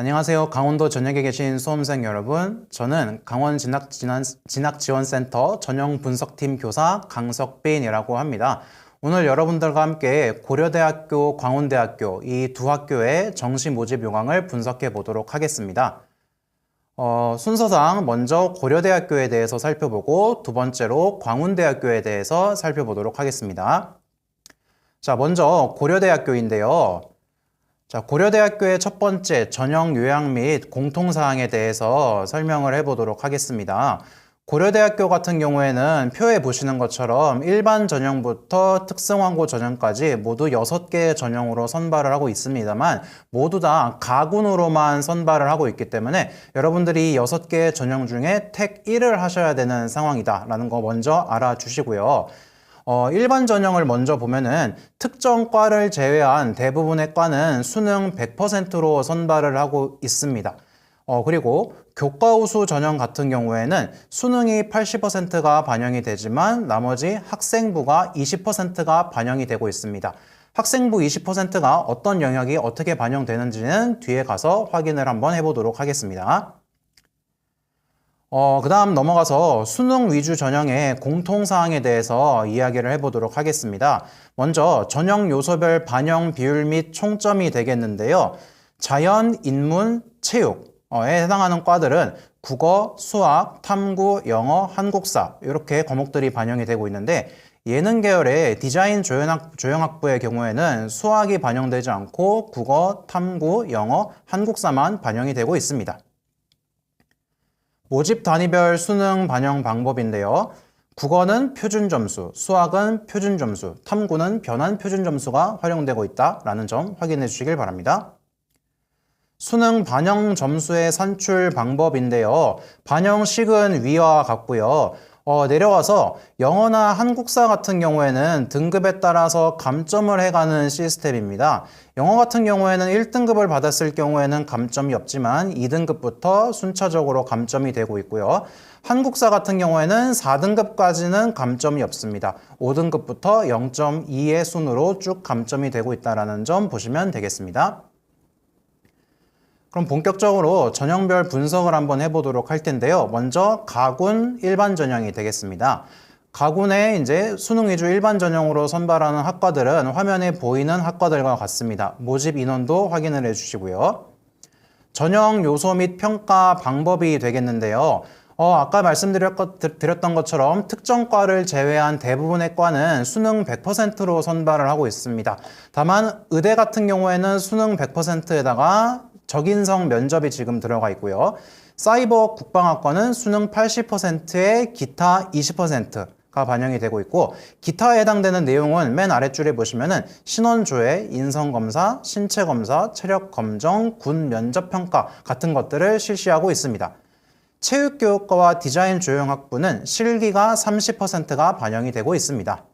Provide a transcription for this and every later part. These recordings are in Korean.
안녕하세요. 강원도 전역에 계신 수험생 여러분. 저는 강원 진학지원센터 전형분석팀 교사 강석빈이라고 합니다. 오늘 여러분들과 함께 고려대학교, 광운대학교 이 두 학교의 정시 모집 요강을 분석해 보도록 하겠습니다. 순서상 먼저 고려대학교에 대해서 살펴보고 두 번째로 광운대학교에 대해서 살펴보도록 하겠습니다. 자, 먼저 고려대학교인데요. 자, 고려대학교의 첫 번째 전형 요약 및 공통사항에 대해서 설명을 해보도록 하겠습니다. 고려대학교 같은 경우에는 표에 보시는 것처럼 일반 전형부터 특성화고 전형까지 모두 6개의 전형으로 선발을 하고 있습니다만 모두 다 가군으로만 선발을 하고 있기 때문에 여러분들이 6개의 전형 중에 택 1을 하셔야 되는 상황이다라는 거 먼저 알아주시고요. 일반 전형을 먼저 보면은 특정 과를 제외한 대부분의 과는 수능 100%로 선발을 하고 있습니다. 그리고 교과우수 전형 같은 경우에는 수능이 80%가 반영이 되지만 나머지 학생부가 20%가 반영이 되고 있습니다. 학생부 20%가 어떤 영역이 어떻게 반영되는지는 뒤에 가서 확인을 한번 해보도록 하겠습니다. 그 다음 넘어가서 수능 위주 전형의 공통사항에 대해서 이야기를 해보도록 하겠습니다. 먼저 전형 요소별 반영 비율 및 총점이 되겠는데요. 자연, 인문, 체육에 해당하는 과들은 국어, 수학, 탐구, 영어, 한국사 이렇게 과목들이 반영이 되고 있는데 예능 계열의 디자인 조형학부의 경우에는 수학이 반영되지 않고 국어, 탐구, 영어, 한국사만 반영이 되고 있습니다. 모집 단위별 수능 반영 방법인데요. 국어는 표준 점수, 수학은 표준 점수, 탐구는 변환 표준 점수가 활용되고 있다라는 점 확인해 주시길 바랍니다. 수능 반영 점수의 산출 방법인데요. 반영식은 위와 같고요. 내려와서 영어나 한국사 같은 경우에는 등급에 따라서 감점을 해가는 시스템입니다. 영어 같은 경우에는 1등급을 받았을 경우에는 감점이 없지만 2등급부터 순차적으로 감점이 되고 있고요. 한국사 같은 경우에는 4등급까지는 감점이 없습니다. 5등급부터 0.2의 순으로 쭉 감점이 되고 있다는 점 보시면 되겠습니다. 그럼 본격적으로 전형별 분석을 한번 해보도록 할 텐데요. 먼저 가군 일반 전형이 되겠습니다. 가군에 이제 수능 위주 일반 전형으로 선발하는 학과들은 화면에 보이는 학과들과 같습니다. 모집 인원도 확인을 해주시고요. 전형 요소 및 평가 방법이 되겠는데요. 아까 말씀드렸던 것처럼 특정 과를 제외한 대부분의 과는 수능 100%로 선발을 하고 있습니다. 다만 의대 같은 경우에는 수능 100%에다가 적인성 면접이 지금 들어가 있고요. 사이버 국방학과는 수능 80%에 기타 20%가 반영이 되고 있고 기타에 해당되는 내용은 맨 아랫줄에 보시면은 신원조회, 인성검사, 신체검사, 체력검정, 군 면접평가 같은 것들을 실시하고 있습니다. 체육교육과와 디자인조형학부는 실기가 30%가 반영이 되고 있습니다.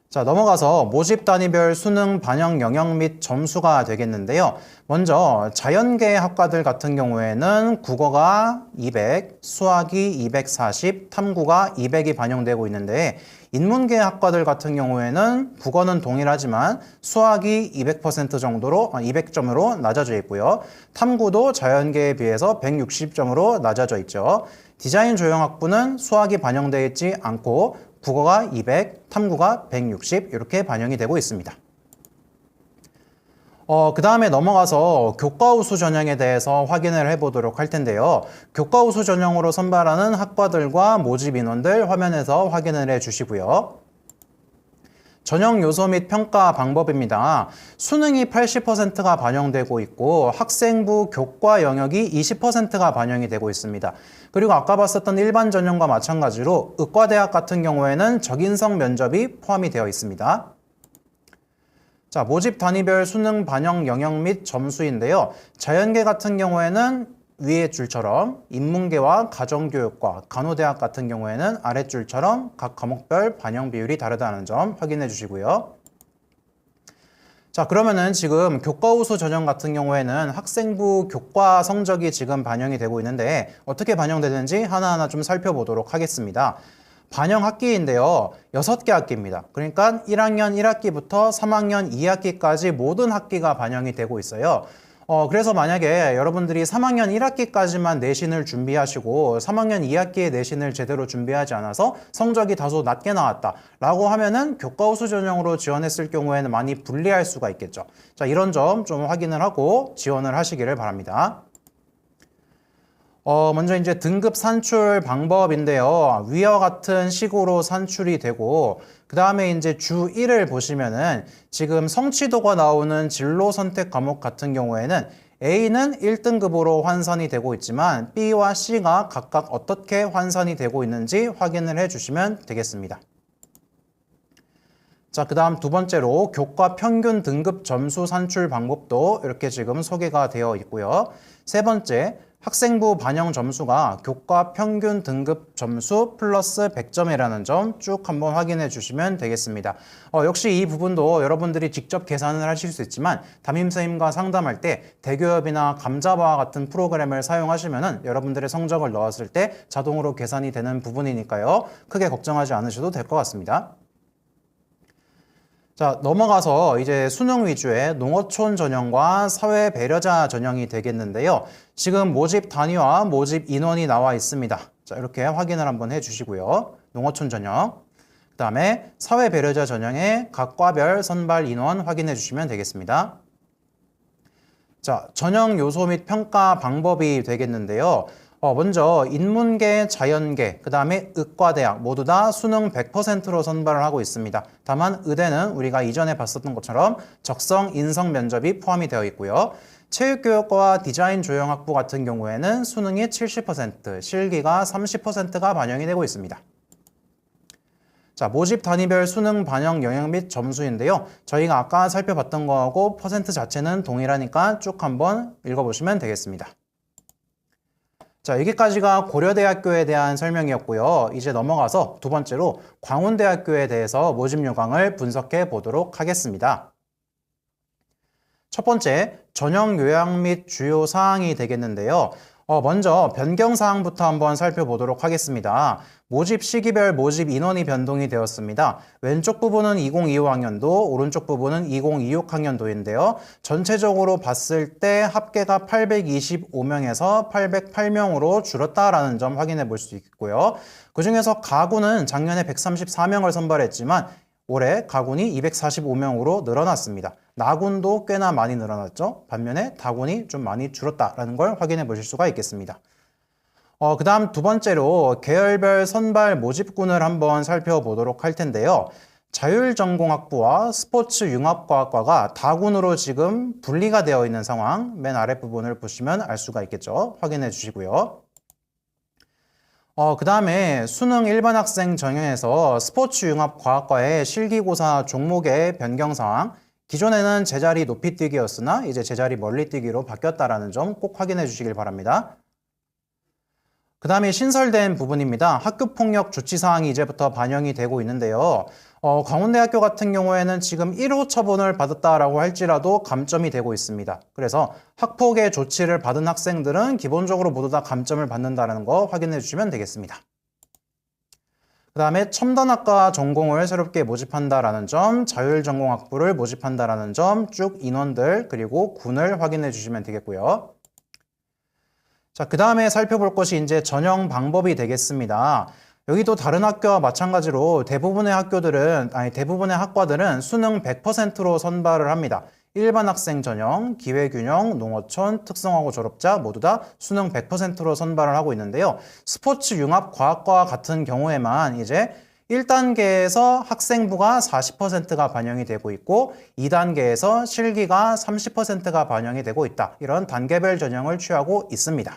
자, 넘어가서 모집 단위별 수능 반영 영역 및 점수가 되겠는데요. 먼저 자연계 학과들 같은 경우에는 국어가 200, 수학이 240, 탐구가 200이 반영되고 있는데 인문계 학과들 같은 경우에는 국어는 동일하지만 수학이 200% 정도로 200점으로 낮아져 있고요. 탐구도 자연계에 비해서 160점으로 낮아져 있죠. 디자인 조형학부는 수학이 반영되어 있지 않고 국어가 200, 탐구가 160 이렇게 반영이 되고 있습니다. 그 다음에 넘어가서 교과우수 전형에 대해서 확인을 해보도록 할 텐데요. 교과우수 전형으로 선발하는 학과들과 모집 인원들 화면에서 확인을 해주시고요. 전형 요소 및 평가 방법입니다. 수능이 80%가 반영되고 있고 학생부 교과 영역이 20%가 반영이 되고 있습니다. 그리고 아까 봤었던 일반 전형과 마찬가지로 의과대학 같은 경우에는 적인성 면접이 포함이 되어 있습니다. 자, 모집 단위별 수능 반영 영역 및 점수인데요. 자연계 같은 경우에는 위의 줄처럼 인문계와 가정교육과 간호대학 같은 경우에는 아랫줄처럼 각 과목별 반영 비율이 다르다는 점 확인해 주시고요. 자, 그러면은 지금 교과우수 전형 같은 경우에는 학생부 교과 성적이 지금 반영이 되고 있는데 어떻게 반영되는지 하나하나 좀 살펴보도록 하겠습니다. 반영 학기인데요. 6개 학기입니다. 그러니까 1학년 1학기부터 3학년 2학기까지 모든 학기가 반영이 되고 있어요. 그래서 만약에 여러분들이 3학년 1학기까지만 내신을 준비하시고 3학년 2학기에 내신을 제대로 준비하지 않아서 성적이 다소 낮게 나왔다라고 하면은 교과우수 전형으로 지원했을 경우에는 많이 불리할 수가 있겠죠. 자, 이런 점 좀 확인을 하고 지원을 하시기를 바랍니다. 먼저 이제 등급 산출 방법인데요. 위와 같은 식으로 산출이 되고, 그 다음에 이제 주 1을 보시면은 지금 성취도가 나오는 진로 선택 과목 같은 경우에는 A는 1등급으로 환산이 되고 있지만 B와 C가 각각 어떻게 환산이 되고 있는지 확인을 해 주시면 되겠습니다. 자, 그 다음 두 번째로 교과 평균 등급 점수 산출 방법도 이렇게 지금 소개가 되어 있고요. 세 번째, 학생부 반영 점수가 교과 평균 등급 점수 플러스 100점이라는 점 쭉 한번 확인해 주시면 되겠습니다. 역시 이 부분도 여러분들이 직접 계산을 하실 수 있지만 담임선생님과 상담할 때 대교협이나 감자와 같은 프로그램을 사용하시면은 여러분들의 성적을 넣었을 때 자동으로 계산이 되는 부분이니까요. 크게 걱정하지 않으셔도 될 것 같습니다. 자, 넘어가서 이제 수능 위주의 농어촌 전형과 사회 배려자 전형이 되겠는데요. 지금 모집 단위와 모집 인원이 나와 있습니다. 자, 이렇게 확인을 한번 해주시고요. 농어촌 전형, 그 다음에 사회 배려자 전형의 각 과별 선발 인원 확인해 주시면 되겠습니다. 자, 전형 요소 및 평가 방법이 되겠는데요. 먼저 인문계, 자연계, 그 다음에 의과대학 모두 다 수능 100%로 선발을 하고 있습니다. 다만 의대는 우리가 이전에 봤었던 것처럼 적성, 인성 면접이 포함이 되어 있고요. 체육교육과와 디자인 조형학부 같은 경우에는 수능이 70%, 실기가 30%가 반영이 되고 있습니다. 자, 모집 단위별 수능 반영 영역 및 점수인데요. 저희가 아까 살펴봤던 거하고 퍼센트 자체는 동일하니까 쭉 한번 읽어보시면 되겠습니다. 자, 여기까지가 고려대학교에 대한 설명이었고요. 이제 넘어가서 두 번째로 광운대학교에 대해서 모집 요강을 분석해 보도록 하겠습니다. 첫 번째, 전형 요약 및 주요 사항이 되겠는데요. 먼저 변경사항부터 한번 살펴보도록 하겠습니다. 모집 시기별 모집 인원이 변동이 되었습니다. 왼쪽 부분은 2025학년도, 오른쪽 부분은 2026학년도인데요. 전체적으로 봤을 때 합계가 825명에서 808명으로 줄었다라는 점 확인해 볼 수 있고요. 그중에서 가군은 작년에 134명을 선발했지만 올해 가군이 245명으로 늘어났습니다. 나군도 꽤나 많이 늘어났죠. 반면에 다군이 좀 많이 줄었다라는 걸 확인해 보실 수가 있겠습니다. 그 다음 두 번째로 계열별 선발 모집군을 한번 살펴보도록 할 텐데요. 자율전공학부와 스포츠융합과학과가 다군으로 지금 분리가 되어 있는 상황, 맨 아랫부분을 보시면 알 수가 있겠죠. 확인해 주시고요. 그 다음에 수능 일반 학생 전형에서 스포츠융합과학과의 실기고사 종목의 변경사항, 기존에는 제자리 높이뛰기였으나 이제 제자리 멀리뛰기로 바뀌었다는 점 꼭 확인해 주시길 바랍니다. 그 다음에 신설된 부분입니다. 학교폭력 조치사항이 이제부터 반영이 되고 있는데요. 광운대학교 같은 경우에는 지금 1호 처분을 받았다라고 할지라도 감점이 되고 있습니다. 그래서 학폭의 조치를 받은 학생들은 기본적으로 모두 다 감점을 받는다는 거 확인해 주시면 되겠습니다. 그 다음에 첨단학과 전공을 새롭게 모집한다라는 점, 자율전공학부를 모집한다라는 점, 쭉 인원들 그리고 군을 확인해 주시면 되겠고요. 자, 그 다음에 살펴볼 것이 이제 전형 방법이 되겠습니다. 여기도 다른 학교와 마찬가지로 대부분의 학과들은 수능 100%로 선발을 합니다. 일반 학생 전형, 기회균형, 농어촌, 특성화고 졸업자 모두 다 수능 100%로 선발을 하고 있는데요. 스포츠융합과학과 같은 경우에만 이제 1단계에서 학생부가 40%가 반영이 되고 있고 2단계에서 실기가 30%가 반영이 되고 있다. 이런 단계별 전형을 취하고 있습니다.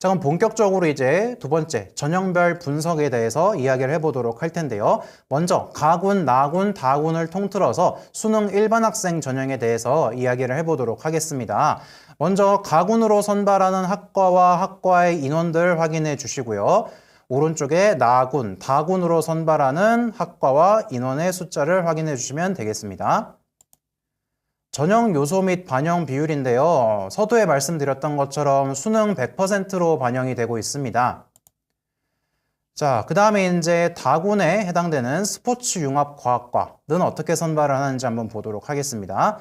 자, 그럼 본격적으로 이제 두 번째 전형별 분석에 대해서 이야기를 해보도록 할 텐데요. 먼저 가군, 나군, 다군을 통틀어서 수능 일반 학생 전형에 대해서 이야기를 해보도록 하겠습니다. 먼저 가군으로 선발하는 학과와 학과의 인원들 확인해 주시고요. 오른쪽에 나군, 다군으로 선발하는 학과와 인원의 숫자를 확인해 주시면 되겠습니다. 전형 요소 및 반영 비율인데요. 서두에 말씀드렸던 것처럼 수능 100%로 반영이 되고 있습니다. 자, 그 다음에 이제 다군에 해당되는 스포츠융합과학과는 어떻게 선발을 하는지 한번 보도록 하겠습니다.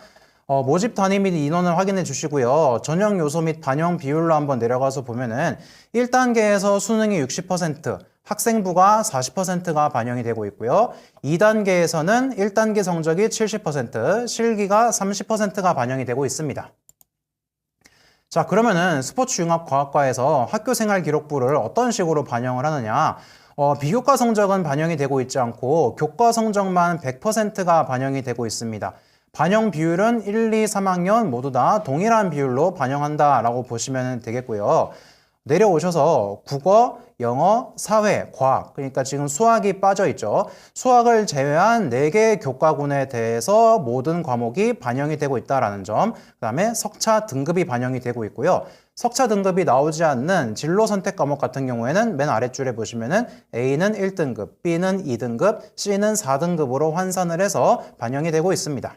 모집 단위 및 인원을 확인해 주시고요. 전형 요소 및 반영 비율로 한번 내려가서 보면은 1단계에서 수능이 60%, 학생부가 40%가 반영이 되고 있고요. 2단계에서는 1단계 성적이 70%, 실기가 30%가 반영이 되고 있습니다. 자, 그러면은 스포츠융합과학과에서 학교생활 기록부를 어떤 식으로 반영을 하느냐? 비교과 성적은 반영이 되고 있지 않고 교과 성적만 100%가 반영이 되고 있습니다. 반영 비율은 1, 2, 3학년 모두 다 동일한 비율로 반영한다라고 보시면 되겠고요. 내려오셔서 국어, 영어, 사회, 과학, 그러니까 지금 수학이 빠져 있죠. 수학을 제외한 4개의 교과군에 대해서 모든 과목이 반영이 되고 있다는 점, 그 다음에 석차 등급이 반영이 되고 있고요. 석차 등급이 나오지 않는 진로 선택 과목 같은 경우에는 맨 아랫줄에 보시면은 A는 1등급, B는 2등급, C는 4등급으로 환산을 해서 반영이 되고 있습니다.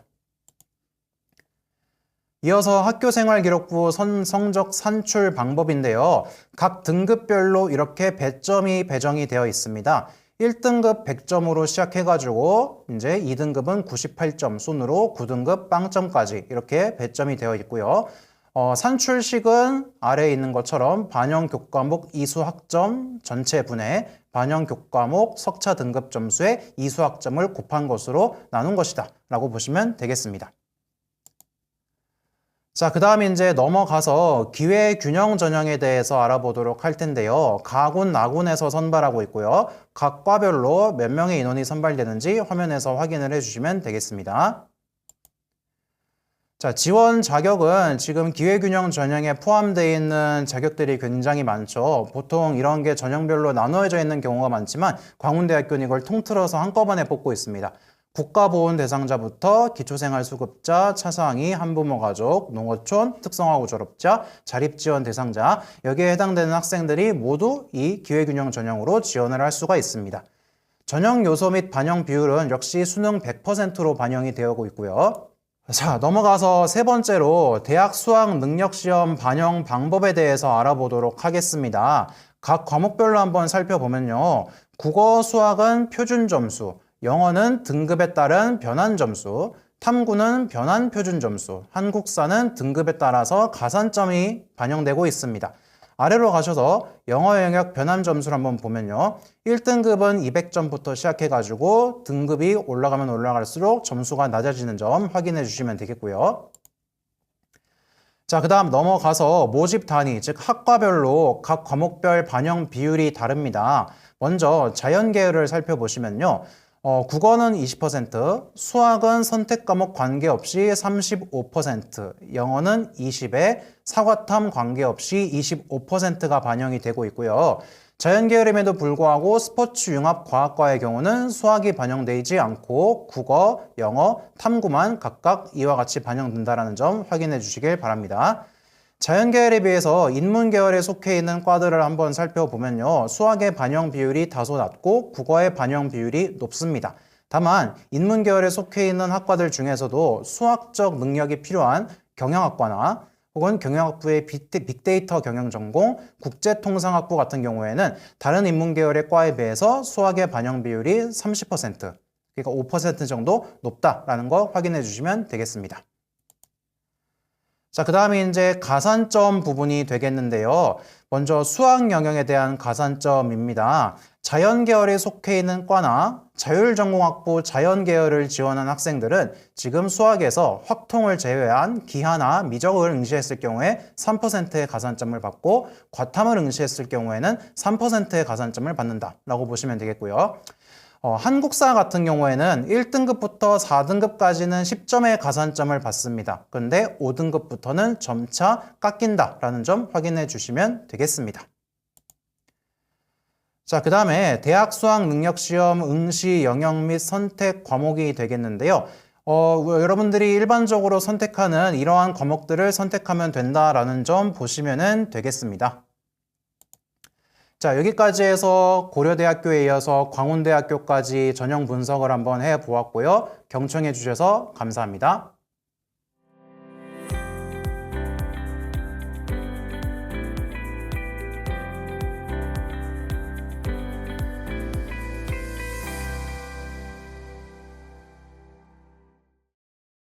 이어서 학교생활기록부 성적 산출 방법인데요. 각 등급별로 이렇게 배점이 배정이 되어 있습니다. 1등급 100점으로 시작해가지고 이제 2등급은 98점 순으로 9등급 빵점까지 이렇게 배점이 되어 있고요. 산출식은 아래에 있는 것처럼 반영 교과목 이수학점 전체 분해, 반영 교과목 석차 등급 점수의 이수학점을 곱한 것으로 나눈 것이다 라고 보시면 되겠습니다. 자, 그 다음에 이제 넘어가서 기회균형 전형에 대해서 알아보도록 할 텐데요. 가군, 나군에서 선발하고 있고요. 각 과별로 몇 명의 인원이 선발되는지 화면에서 확인을 해주시면 되겠습니다. 자, 지원 자격은 지금 기회균형 전형에 포함되어 있는 자격들이 굉장히 많죠. 보통 이런 게 전형별로 나누어져 있는 경우가 많지만 광운대학교는 이걸 통틀어서 한꺼번에 뽑고 있습니다. 국가보훈 대상자부터 기초생활수급자, 차상위, 한부모 가족, 농어촌, 특성화고 졸업자, 자립지원 대상자 여기에 해당되는 학생들이 모두 이 기회균형 전형으로 지원을 할 수가 있습니다. 전형 요소 및 반영 비율은 역시 수능 100%로 반영이 되고 있고요. 자, 넘어가서 세 번째로 대학 수학 능력시험 반영 방법에 대해서 알아보도록 하겠습니다. 각 과목별로 한번 살펴보면요. 국어, 수학은 표준 점수, 영어는 등급에 따른 변환 점수, 탐구는 변환 표준 점수, 한국사는 등급에 따라서 가산점이 반영되고 있습니다. 아래로 가셔서 영어 영역 변환 점수를 한번 보면요. 1등급은 200점부터 시작해가지고 등급이 올라가면 올라갈수록 점수가 낮아지는 점 확인해 주시면 되겠고요. 자, 그 다음 넘어가서 모집 단위, 즉 학과별로 각 과목별 반영 비율이 다릅니다. 먼저 자연계열을 살펴보시면요. 국어는 20%, 수학은 선택 과목 관계없이 35%, 영어는 20에 사과탐 관계없이 25%가 반영이 되고 있고요. 자연계열임에도 불구하고 스포츠융합과학과의 경우는 수학이 반영되지 않고 국어, 영어, 탐구만 각각 이와 같이 반영된다는 점 확인해 주시길 바랍니다. 자연계열에 비해서 인문계열에 속해 있는 과들을 한번 살펴보면요. 수학의 반영 비율이 다소 낮고 국어의 반영 비율이 높습니다. 다만 인문계열에 속해 있는 학과들 중에서도 수학적 능력이 필요한 경영학과나 혹은 경영학부의 빅데이터 경영전공, 국제통상학부 같은 경우에는 다른 인문계열의 과에 비해서 수학의 반영 비율이 30%, 그러니까 5% 정도 높다라는 거 확인해 주시면 되겠습니다. 자, 그 다음에 이제 가산점 부분이 되겠는데요. 먼저 수학 영역에 대한 가산점입니다. 자연계열에 속해 있는 과나 자율전공학부 자연계열을 지원한 학생들은 지금 수학에서 확통을 제외한 기하나 미적을 응시했을 경우에 3%의 가산점을 받고 과탐을 응시했을 경우에는 3%의 가산점을 받는다라고 보시면 되겠고요. 한국사 같은 경우에는 1등급부터 4등급까지는 10점의 가산점을 받습니다. 그런데 5등급부터는 점차 깎인다라는 점 확인해 주시면 되겠습니다. 자, 그 다음에 대학 수학 능력 시험 응시 영역 및 선택 과목이 되겠는데요. 여러분들이 일반적으로 선택하는 이러한 과목들을 선택하면 된다라는 점 보시면 되겠습니다. 자, 여기까지 해서 고려대학교에 이어서 광운대학교까지 전형 분석을 한번 해보았고요. 경청해 주셔서 감사합니다.